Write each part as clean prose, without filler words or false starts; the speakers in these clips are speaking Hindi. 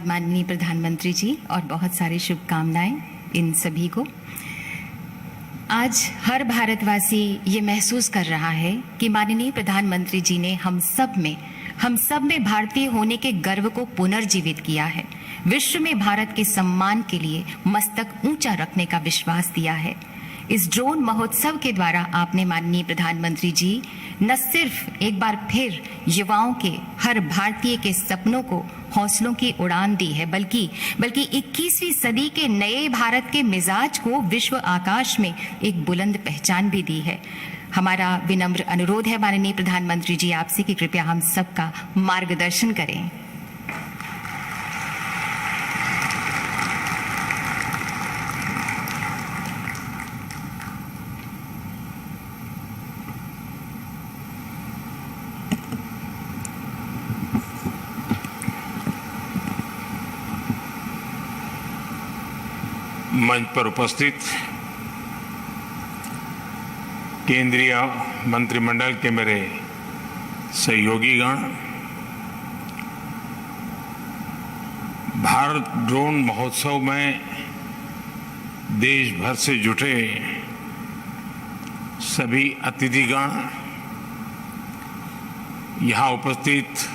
माननीय प्रधानमंत्री जी और बहुत सारी शुभकामनाएं इन सभी को। आज हर भारतवासी ये महसूस कर रहा है कि माननीय प्रधानमंत्री जी ने हम सब में भारतीय होने के गर्व को पुनर्जीवित किया है। विश्व में भारत के सम्मान के लिए मस्तक ऊंचा रखने का विश्वास दिया है। इस ड्रोन महोत्सव के द्वारा आपने माननीय प्रधानमंत्री जी न सिर्फ एक बार फिर युवाओं के, हर भारतीय के सपनों को हौसलों की उड़ान दी है, बल्कि 21वीं सदी के नए भारत के मिजाज को विश्व आकाश में एक बुलंद पहचान भी दी है। हमारा विनम्र अनुरोध है माननीय प्रधानमंत्री जी आपसे कि कृपया हम सबका मार्गदर्शन करें। मंच पर उपस्थित केंद्रीय मंत्रिमंडल के मेरे सहयोगीगण, भारत ड्रोन महोत्सव में देश भर से जुटे सभी अतिथिगण, यहाँ उपस्थित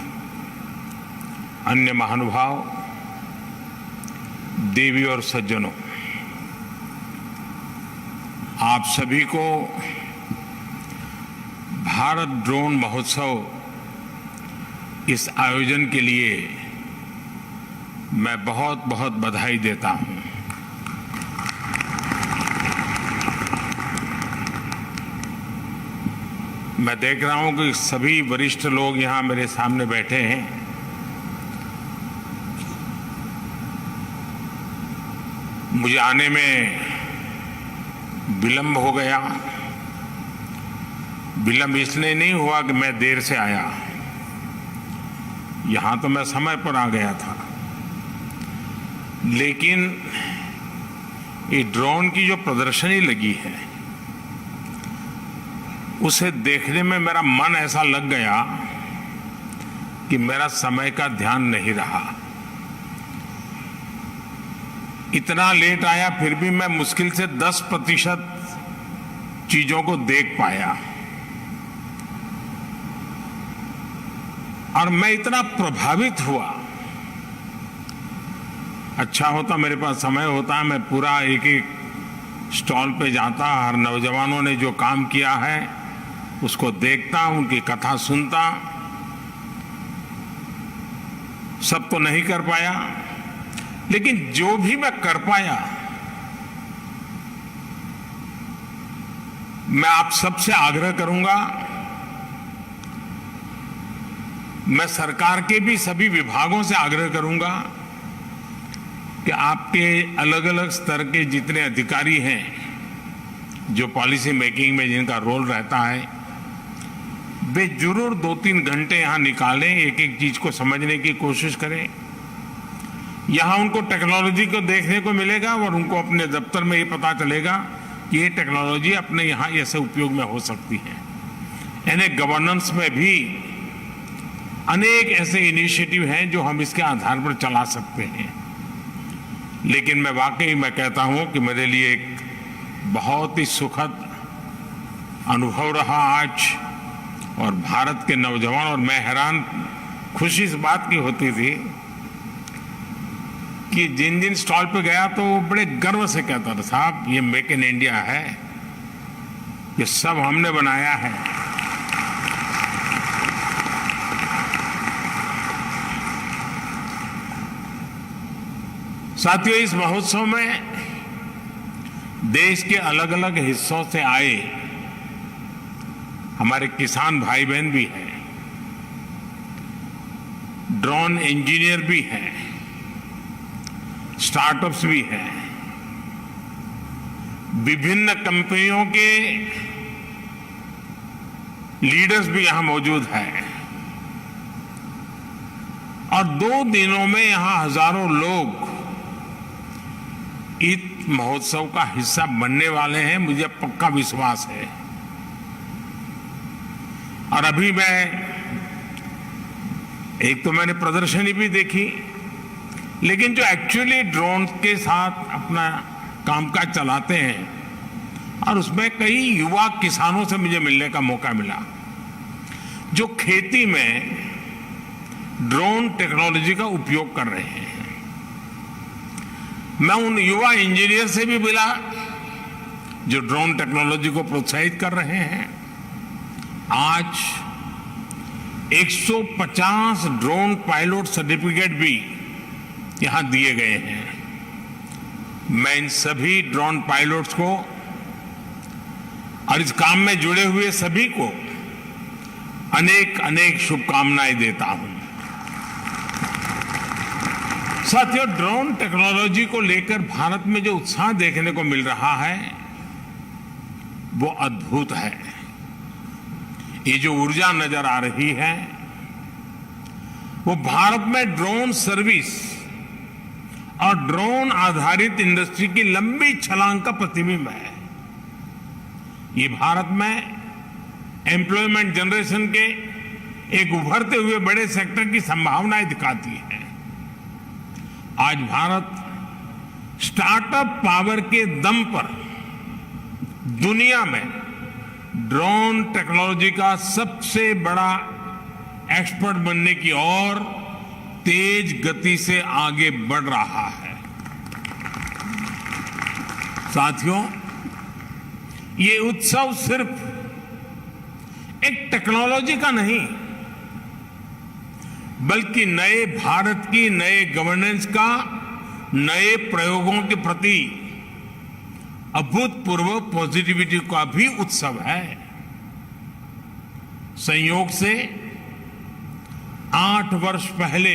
अन्य महानुभाव, देवी और सज्जनों, आप सभी को भारत ड्रोन महोत्सव इस आयोजन के लिए मैं बहुत बहुत बधाई देता हूं। मैं देख रहा हूं कि सभी वरिष्ठ लोग यहां मेरे सामने बैठे हैं। मुझे आने में विलंब हो गया। विलंब इसलिए नहीं हुआ कि मैं देर से आया, यहां तो मैं समय पर आ गया था, लेकिन ये ड्रोन की जो प्रदर्शनी लगी है उसे देखने में मेरा मन ऐसा लग गया कि मेरा समय का ध्यान नहीं रहा। इतना लेट आया, फिर भी मैं मुश्किल से 10% चीजों को देख पाया और मैं इतना प्रभावित हुआ। अच्छा होता मेरे पास समय होता, मैं पूरा एक एक स्टॉल पे जाता, हर नौजवानों ने जो काम किया है उसको देखता, उनकी कथा सुनता। सब तो नहीं कर पाया, लेकिन जो भी मैं कर पाया, मैं आप सबसे आग्रह करूंगा, मैं सरकार के भी सभी विभागों से आग्रह करूंगा कि आपके अलग अलग स्तर के जितने अधिकारी हैं जो पॉलिसी मेकिंग में जिनका रोल रहता है, वे जरूर 2-3 घंटे यहां निकालें, एक एक चीज को समझने की कोशिश करें। यहां उनको टेक्नोलॉजी को देखने को मिलेगा और उनको अपने दफ्तर में ये पता चलेगा कि ये टेक्नोलॉजी अपने यहां ऐसे उपयोग में हो सकती है। यानी गवर्नेंस में भी अनेक ऐसे इनिशिएटिव हैं जो हम इसके आधार पर चला सकते हैं। लेकिन मैं वाकई मैं कहता हूं कि मेरे लिए एक बहुत ही सुखद अनुभव रहा आज, और भारत के नौजवान, और मैं हैरान, खुशी इस बात की होती थी कि जिन जिन स्टॉल पे गया तो वो बड़े गर्व से कहता था, साहब ये मेक इन इंडिया है, ये सब हमने बनाया है। साथियों, इस महोत्सव में देश के अलग अलग हिस्सों से आए हमारे किसान भाई बहन भी हैं, ड्रोन इंजीनियर भी हैं, स्टार्टअप्स भी हैं, विभिन्न कंपनियों के लीडर्स भी यहां मौजूद हैं, और 2 दिनों में यहां हजारों लोग इस महोत्सव का हिस्सा बनने वाले हैं, मुझे पक्का विश्वास है। और अभी मैं एक तो मैंने प्रदर्शनी भी देखी, लेकिन जो एक्चुअली ड्रोन के साथ अपना कामकाज चलाते हैं, और उसमें कई युवा किसानों से मुझे मिलने का मौका मिला जो खेती में ड्रोन टेक्नोलॉजी का उपयोग कर रहे हैं। मैं उन युवा इंजीनियर से भी मिला जो ड्रोन टेक्नोलॉजी को प्रोत्साहित कर रहे हैं। आज 150 ड्रोन पायलट सर्टिफिकेट भी यहां दिए गए हैं। मैं इन सभी ड्रोन पायलट्स को और इस काम में जुड़े हुए सभी को अनेक अनेक शुभकामनाएं देता हूं। साथियों, ड्रोन टेक्नोलॉजी को लेकर भारत में जो उत्साह देखने को मिल रहा है वो अद्भुत है। ये जो ऊर्जा नजर आ रही है वो भारत में ड्रोन सर्विस और ड्रोन आधारित इंडस्ट्री की लंबी छलांग का प्रतिबिंब है। ये भारत में एम्प्लॉयमेंट जनरेशन के एक उभरते हुए बड़े सेक्टर की संभावनाएं दिखाती है। आज भारत स्टार्टअप पावर के दम पर दुनिया में ड्रोन टेक्नोलॉजी का सबसे बड़ा एक्सपर्ट बनने की ओर तेज गति से आगे बढ़ रहा है। साथियों, ये उत्सव सिर्फ एक टेक्नोलॉजी का नहीं बल्कि नए भारत की नए गवर्नेंस का, नए प्रयोगों के प्रति अभूतपूर्व पॉजिटिविटी का भी उत्सव है। संयोग से 8 वर्ष पहले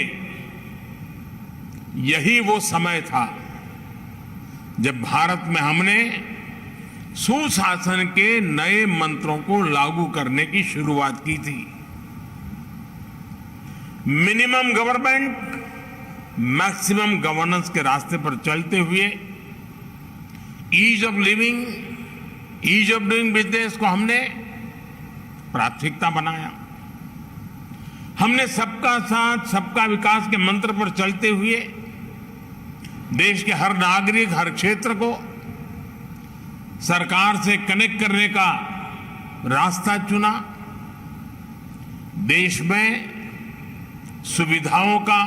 यही वो समय था जब भारत में हमने सुशासन के नए मंत्रों को लागू करने की शुरुआत की थी। मिनिमम गवर्नमेंट, मैक्सिमम गवर्नेंस के रास्ते पर चलते हुए ease of living, ease of doing business को हमने प्राथमिकता बनाया। हमने सबका साथ सबका विकास के मंत्र पर चलते हुए देश के हर नागरिक, हर क्षेत्र को सरकार से कनेक्ट करने का रास्ता चुना। देश में सुविधाओं का,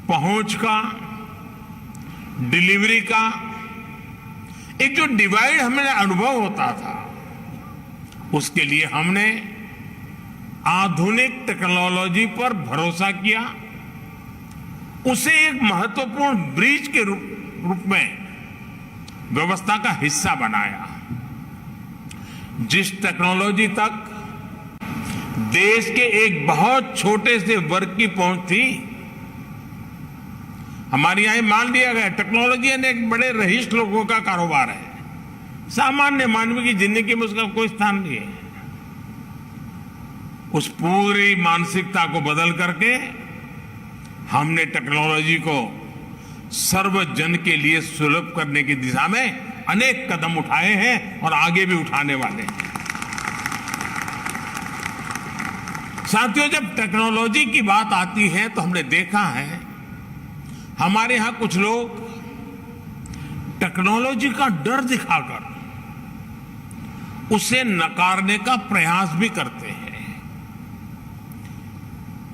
पहुंच का, डिलीवरी का एक जो डिवाइड हमें अनुभव होता था, उसके लिए हमने आधुनिक टेक्नोलॉजी पर भरोसा किया, उसे एक महत्वपूर्ण ब्रिज के रूप में व्यवस्था का हिस्सा बनाया। जिस टेक्नोलॉजी तक देश के एक बहुत छोटे से वर्ग की पहुंच थी, हमारे यहां मान लिया गया टेक्नोलॉजी एक बड़े रईस लोगों का कारोबार है, सामान्य मानव की जिंदगी में उसका कोई स्थान नहीं है। उस पूरी मानसिकता को बदल करके हमने टेक्नोलॉजी को सर्वजन के लिए सुलभ करने की दिशा में अनेक कदम उठाए हैं और आगे भी उठाने वाले हैं। साथियों, जब टेक्नोलॉजी की बात आती है तो हमने देखा है हमारे यहां कुछ लोग टेक्नोलॉजी का डर दिखाकर उसे नकारने का प्रयास भी करते हैं।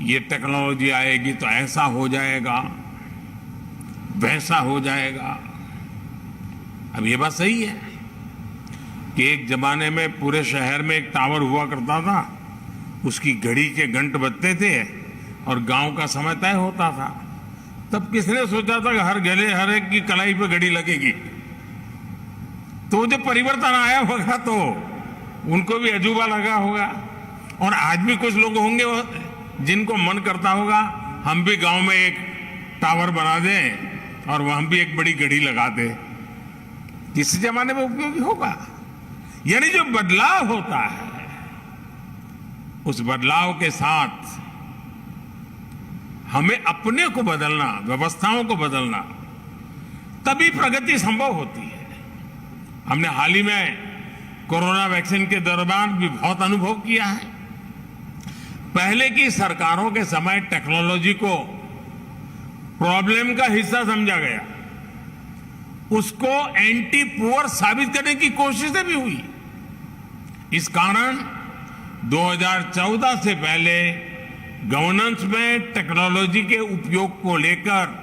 ये टेक्नोलॉजी आएगी तो ऐसा हो जाएगा, वैसा हो जाएगा। अब ये बात सही है कि एक जमाने में पूरे शहर में एक टावर हुआ करता था, उसकी घड़ी के घंट बजते थे और गांव का समय तय होता था। तब किसने सोचा था कि हर गले हर एक की कलाई पे घड़ी लगेगी? तो जब परिवर्तन आया होगा तो उनको भी अजूबा लगा होगा। और आज भी कुछ लोग होंगे जिनको मन करता होगा हम भी गांव में एक टावर बना दें और वहां भी एक बड़ी घड़ी लगा दें। किस जमाने में उपयोगी होगा। यानी जो बदलाव होता है उस बदलाव के साथ हमें अपने को बदलना, व्यवस्थाओं को बदलना, तभी प्रगति संभव होती है। हमने हाल ही में कोरोना वैक्सीन के दौरान भी बहुत अनुभव किया है। पहले की सरकारों के समय टेक्नोलॉजी को प्रॉब्लम का हिस्सा समझा गया, उसको एंटी पुअर साबित करने की कोशिशें भी हुई। इस कारण 2014 से पहले गवर्नेंस में टेक्नोलॉजी के उपयोग को लेकर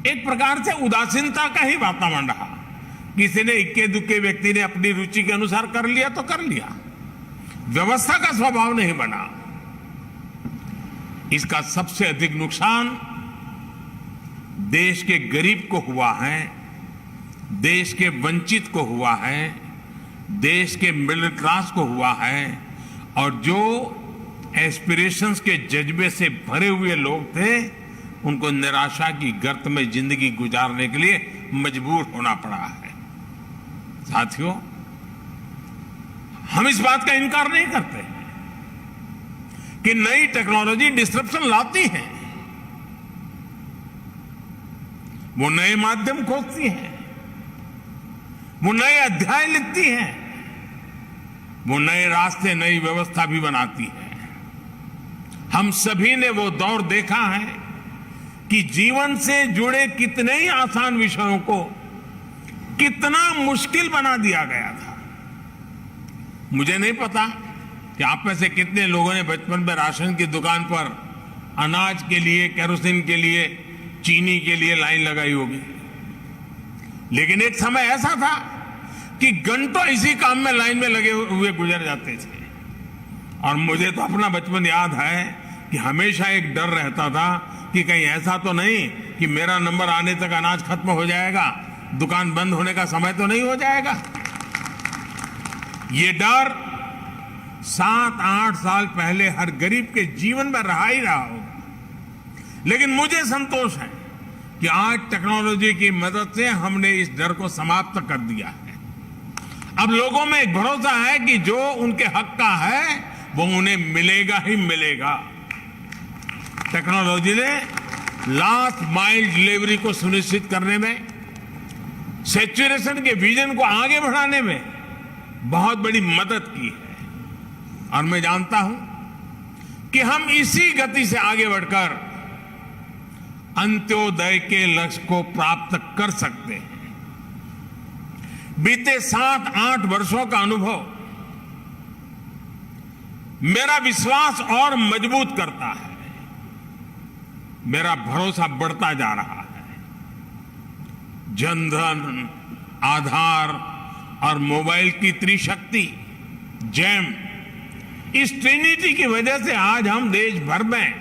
एक प्रकार से उदासीनता का ही वातावरण रहा। किसी ने इक्के दुक्के व्यक्ति ने अपनी रुचि के अनुसार कर लिया तो कर लिया, व्यवस्था का स्वभाव नहीं बना। इसका सबसे अधिक नुकसान देश के गरीब को हुआ है, देश के वंचित को हुआ है, देश के मिडिल क्लास को हुआ है, और जो एस्पिरेशंस के जज्बे से भरे हुए लोग थे उनको निराशा की गर्त में जिंदगी गुजारने के लिए मजबूर होना पड़ा है। साथियों, हम इस बात का इनकार नहीं करते कि नई टेक्नोलॉजी डिस्ट्रप्शन लाती है, वो नए माध्यम खोजती है, वो नए अध्याय लिखती है, वो नए रास्ते, नई व्यवस्था भी बनाती है। हम सभी ने वो दौर देखा है कि जीवन से जुड़े कितने ही आसान विषयों को कितना मुश्किल बना दिया गया था। मुझे नहीं पता कि आप में से कितने लोगों ने बचपन में राशन की दुकान पर अनाज के लिए, केरोसिन के लिए, चीनी के लिए लाइन लगाई होगी। लेकिन एक समय ऐसा था कि घंटों इसी काम में लाइन में लगे हुए गुजर जाते थे। और मुझे तो अपना बचपन याद है कि हमेशा एक डर रहता था कि कहीं ऐसा तो नहीं कि मेरा नंबर आने तक अनाज खत्म हो जाएगा, दुकान बंद होने का समय तो नहीं हो जाएगा। ये डर 7-8 साल पहले हर गरीब के जीवन में रहा ही रहा होगा। लेकिन मुझे संतोष है कि आज टेक्नोलॉजी की मदद से हमने इस डर को समाप्त कर दिया है। अब लोगों में एक भरोसा है कि जो उनके हक का है वो उन्हें मिलेगा ही मिलेगा। टेक्नोलॉजी ने लास्ट माइल डिलीवरी को सुनिश्चित करने में, सैचुरेशन के विजन को आगे बढ़ाने में बहुत बड़ी मदद की है। और मैं जानता हूं कि हम इसी गति से आगे बढ़कर अंत्योदय के लक्ष्य को प्राप्त कर सकते हैं। बीते 7-8 वर्षों का अनुभव मेरा विश्वास और मजबूत करता है, मेरा भरोसा बढ़ता जा रहा है। जनधन, आधार और मोबाइल की त्रिशक्ति, जैम, इस ट्रिनिटी की वजह से आज हम देश भर में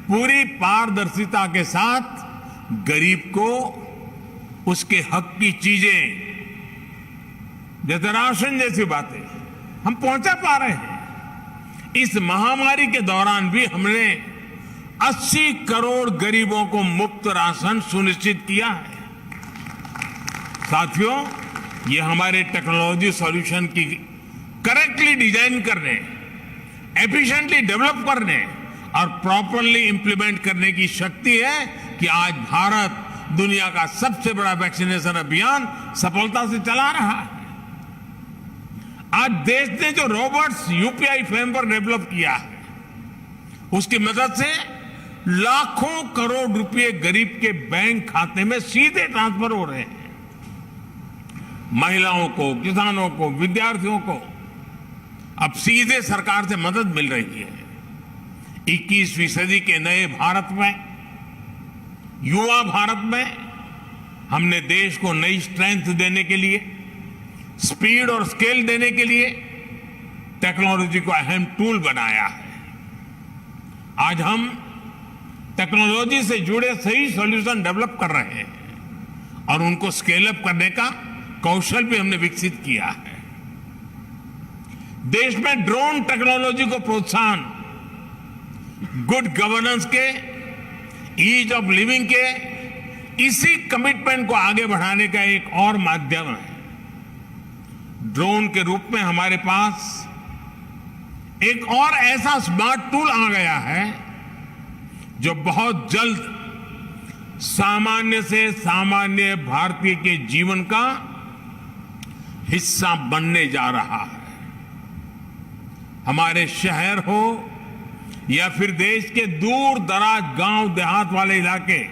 पूरी पारदर्शिता के साथ गरीब को उसके हक की चीजें, जैसे राशन जैसी बातें, हम पहुंचा पा रहे हैं। इस महामारी के दौरान भी हमने 80 करोड़ गरीबों को मुफ्त राशन सुनिश्चित किया है। साथियों, ये हमारे टेक्नोलॉजी सॉल्यूशन की करेक्टली डिजाइन करने, एफिशिएंटली डेवलप करने और प्रॉपरली इंप्लीमेंट करने की शक्ति है कि आज भारत दुनिया का सबसे बड़ा वैक्सीनेशन अभियान सफलता से चला रहा है। आज देश ने जो रोबोट्स यूपीआई फ्रेमवर्क डेवलप किया है, उसकी मदद से लाखों करोड़ रुपए गरीब के बैंक खाते में सीधे ट्रांसफर हो रहे हैं। महिलाओं को, किसानों को, विद्यार्थियों को अब सीधे सरकार से मदद मिल रही है। 21वीं सदी के नए भारत में, युवा भारत में, हमने देश को नई स्ट्रेंथ देने के लिए, स्पीड और स्केल देने के लिए टेक्नोलॉजी को अहम टूल बनाया है। आज हम टेक्नोलॉजी से जुड़े सही सॉल्यूशन डेवलप कर रहे हैं और उनको स्केल अप करने का कौशल भी हमने विकसित किया है। देश में ड्रोन टेक्नोलॉजी को प्रोत्साहन, गुड गवर्नेंस के, ईज ऑफ लिविंग के, इसी कमिटमेंट को आगे बढ़ाने का एक और माध्यम है। ड्रोन के रूप में हमारे पास एक और ऐसा स्मार्ट टूल आ गया है जो बहुत जल्द सामान्य से सामान्य भारतीय के जीवन का हिस्सा बनने जा रहा है। हमारे शहर हो या फिर देश के दूर दराज गांव देहात वाले इलाके,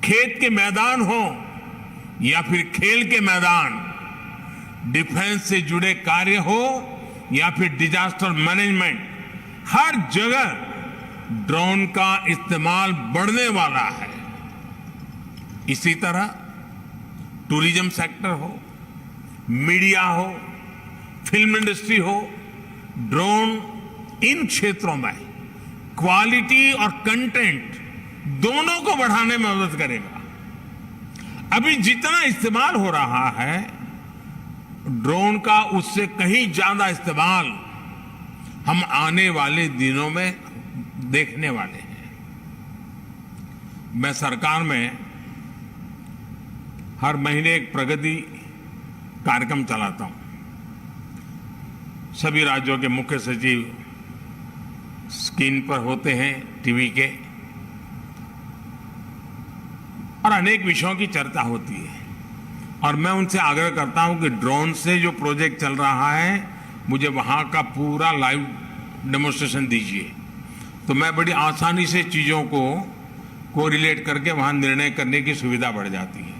खेत के मैदान हो या फिर खेल के मैदान, डिफेंस से जुड़े कार्य हो या फिर डिजास्टर मैनेजमेंट, हर जगह ड्रोन का इस्तेमाल बढ़ने वाला है। इसी तरह टूरिज्म सेक्टर हो, मीडिया हो, फिल्म इंडस्ट्री हो, ड्रोन इन क्षेत्रों में क्वालिटी और कंटेंट दोनों को बढ़ाने में मदद करेगा। अभी जितना इस्तेमाल हो रहा है ड्रोन का, उससे कहीं ज्यादा इस्तेमाल हम आने वाले दिनों में देखने वाले हैं। मैं सरकार में हर महीने एक प्रगति कार्यक्रम चलाता हूं। सभी राज्यों के मुख्य सचिव स्क्रीन पर होते हैं टीवी के, और अनेक विषयों की चर्चा होती है। और मैं उनसे आग्रह करता हूं कि ड्रोन से जो प्रोजेक्ट चल रहा है मुझे वहां का पूरा लाइव डेमोन्स्ट्रेशन दीजिए, तो मैं बड़ी आसानी से चीजों को कोरिलेट करके वहां निर्णय करने की सुविधा बढ़ जाती है।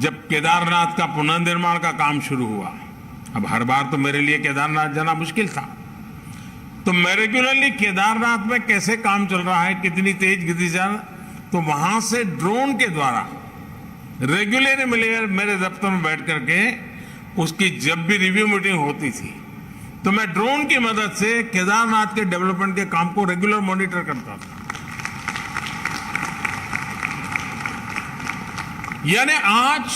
जब केदारनाथ का पुनर्निर्माण का काम शुरू हुआ, अब हर बार तो मेरे लिए केदारनाथ जाना मुश्किल था, तो मैं रेगुलरली केदारनाथ में कैसे काम चल रहा है, कितनी तेज गति से, तो वहां से ड्रोन के द्वारा रेगुलर मेरे दफ्तर में बैठ करके उसकी जब भी रिव्यू मीटिंग होती थी तो मैं ड्रोन की मदद से केदारनाथ के डेवलपमेंट के काम को रेगुलर मॉनिटर करता था। यानी आज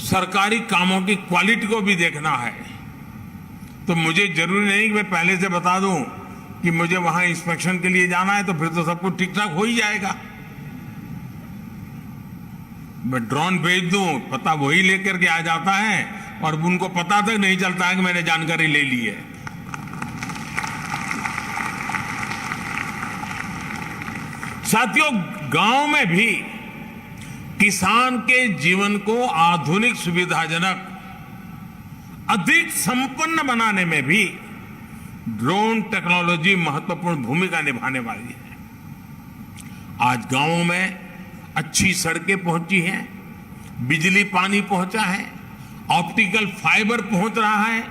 सरकारी कामों की क्वालिटी को भी देखना है, तो मुझे जरूरी नहीं कि मैं पहले से बता दूं कि मुझे वहां इंस्पेक्शन के लिए जाना है, तो फिर तो सब कुछ ठीक ठाक हो ही जाएगा। मैं ड्रोन भेज दूं, पता वही लेकर के आ जाता है और उनको पता तक नहीं चलता है कि मैंने जानकारी ले ली है। साथियों, गांव में भी किसान के जीवन को आधुनिक, सुविधाजनक, अधिक संपन्न बनाने में भी ड्रोन टेक्नोलॉजी महत्वपूर्ण भूमिका निभाने वाली है। आज गांवों में अच्छी सड़कें पहुंची हैं, बिजली पानी पहुंचा है, ऑप्टिकल फाइबर पहुंच रहा है,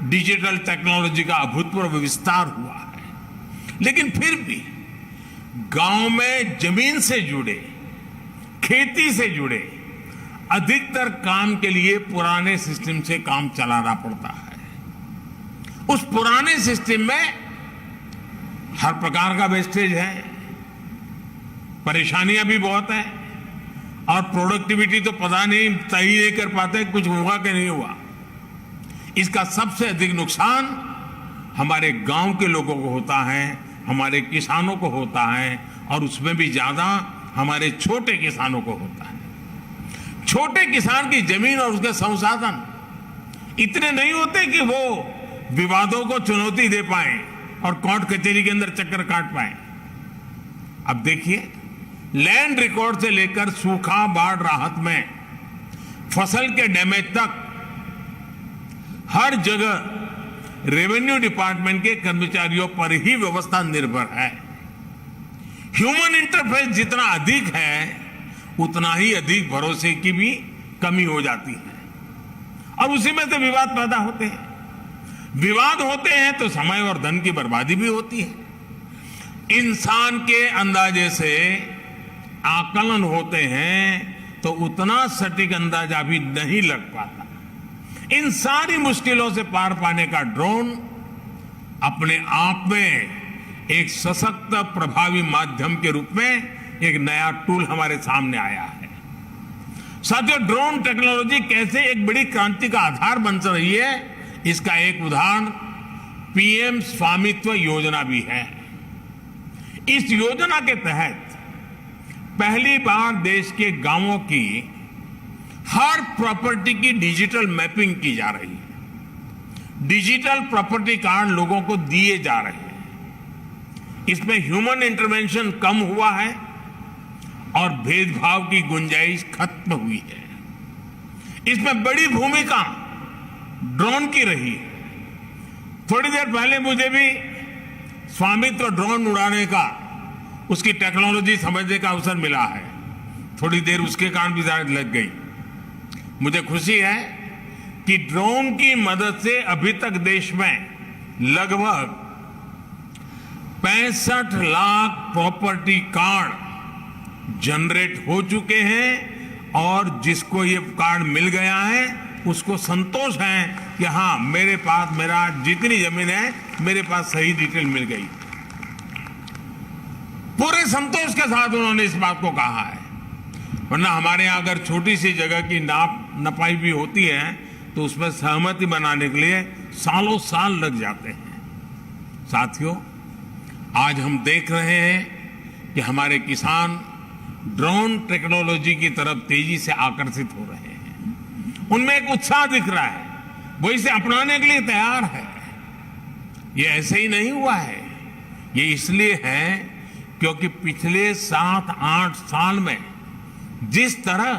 डिजिटल टेक्नोलॉजी का अभूतपूर्व विस्तार हुआ है। लेकिन फिर भी गांव में जमीन से जुड़े, खेती से जुड़े अधिकतर काम के लिए पुराने सिस्टम से काम चलाना पड़ता है। उस पुराने सिस्टम में हर प्रकार का वेस्टेज है, परेशानियां भी बहुत हैं, और प्रोडक्टिविटी तो पता नहीं, तय ही नहीं कर पाते कुछ हुआ कि नहीं हुआ। इसका सबसे अधिक नुकसान हमारे गांव के लोगों को होता है, हमारे किसानों को होता है, और उसमें भी ज्यादा हमारे छोटे किसानों को होता है। छोटे किसान की जमीन और उसके संसाधन इतने नहीं होते कि वो विवादों को चुनौती दे पाए और कोर्ट कचहरी के अंदर चक्कर काट पाए। अब देखिए, लैंड रिकॉर्ड से लेकर सूखा, बाढ़ राहत में, फसल के डैमेज तक हर जगह रेवेन्यू डिपार्टमेंट के कर्मचारियों पर ही व्यवस्था निर्भर है। ह्यूमन इंटरफेस जितना अधिक है उतना ही अधिक भरोसे की भी कमी हो जाती है, और उसी में से विवाद पैदा होते हैं। विवाद होते हैं तो समय और धन की बर्बादी भी होती है। इंसान के अंदाजे से आकलन होते हैं तो उतना सटीक अंदाजा भी नहीं लग पाता। इन सारी मुश्किलों से पार पाने का ड्रोन अपने आप में एक सशक्त, प्रभावी माध्यम के रूप में एक नया टूल हमारे सामने आया है। साथियों, ड्रोन टेक्नोलॉजी कैसे एक बड़ी क्रांति का आधार बन रही है, इसका एक उदाहरण पीएम स्वामित्व योजना भी है। इस योजना के तहत पहली बार देश के गांवों की हर प्रॉपर्टी की डिजिटल मैपिंग की जा रही है। डिजिटल प्रॉपर्टी कार्ड लोगों को दिए जा रहे हैं। इसमें ह्यूमन इंटरवेंशन कम हुआ है और भेदभाव की गुंजाइश खत्म हुई है। इसमें बड़ी भूमिका ड्रोन की रही है। थोड़ी देर पहले मुझे भी स्वामित्व ड्रोन उड़ाने का, उसकी टेक्नोलॉजी समझने का अवसर मिला है। थोड़ी देर उसके कारण भी शायद लग गई। मुझे खुशी है कि ड्रोन की मदद से अभी तक देश में लगभग 65 लाख प्रॉपर्टी कार्ड जनरेट हो चुके हैं और जिसको ये कार्ड मिल गया है उसको संतोष है कि हाँ, मेरे पास मेरा जितनी जमीन है मेरे पास सही डिटेल मिल गई। पूरे संतोष के साथ उन्होंने इस बात को कहा है। वरना हमारे यहां अगर छोटी सी जगह की नपाई भी होती है तो उसमें सहमति बनाने के लिए सालों साल लग जाते हैं। साथियों, आज हम देख रहे हैं कि हमारे किसान ड्रोन टेक्नोलॉजी की तरफ तेजी से आकर्षित हो रहे हैं। उनमें एक उत्साह दिख रहा है, वो इसे अपनाने के लिए तैयार है। ये ऐसे ही नहीं हुआ है, ये इसलिए है क्योंकि पिछले 7-8 साल में जिस तरह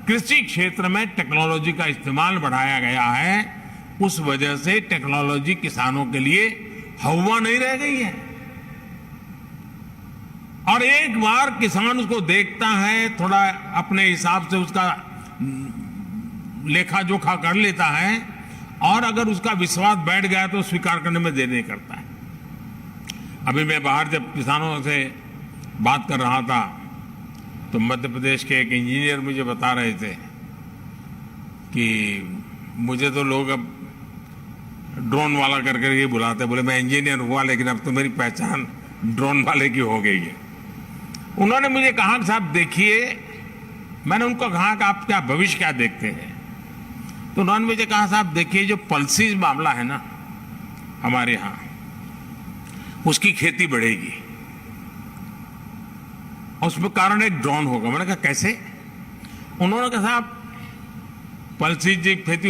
कृषि क्षेत्र में टेक्नोलॉजी का इस्तेमाल बढ़ाया गया है, उस वजह से टेक्नोलॉजी किसानों के लिए हवा नहीं रह गई है। और एक बार किसान उसको देखता है, थोड़ा अपने हिसाब से उसका लेखा जोखा कर लेता है और अगर उसका विश्वास बैठ गया तो स्वीकार करने में देर नहीं करता है। अभी मैं बाहर जब किसानों से बात कर रहा था तो मध्य प्रदेश के एक इंजीनियर मुझे बता रहे थे कि मुझे तो लोग अब ड्रोन वाला कर करके बुलाते। बोले मैं इंजीनियर हुआ लेकिन अब तो मेरी पहचान ड्रोन वाले की हो गई है। उन्होंने मुझे कहा कि साहब देखिए, मैंने उनको कहा कि आप क्या भविष्य क्या देखते हैं? तो उन्होंने मुझे कहा साहब देखिए, जो पल्सीज मामला है ना हमारे यहाँ, उसकी खेती बढ़ेगी और उसमें कारण एक ड्रोन होगा। मैंने कहा कैसे? उन्होंने कहा साहब पल्सीज की खेती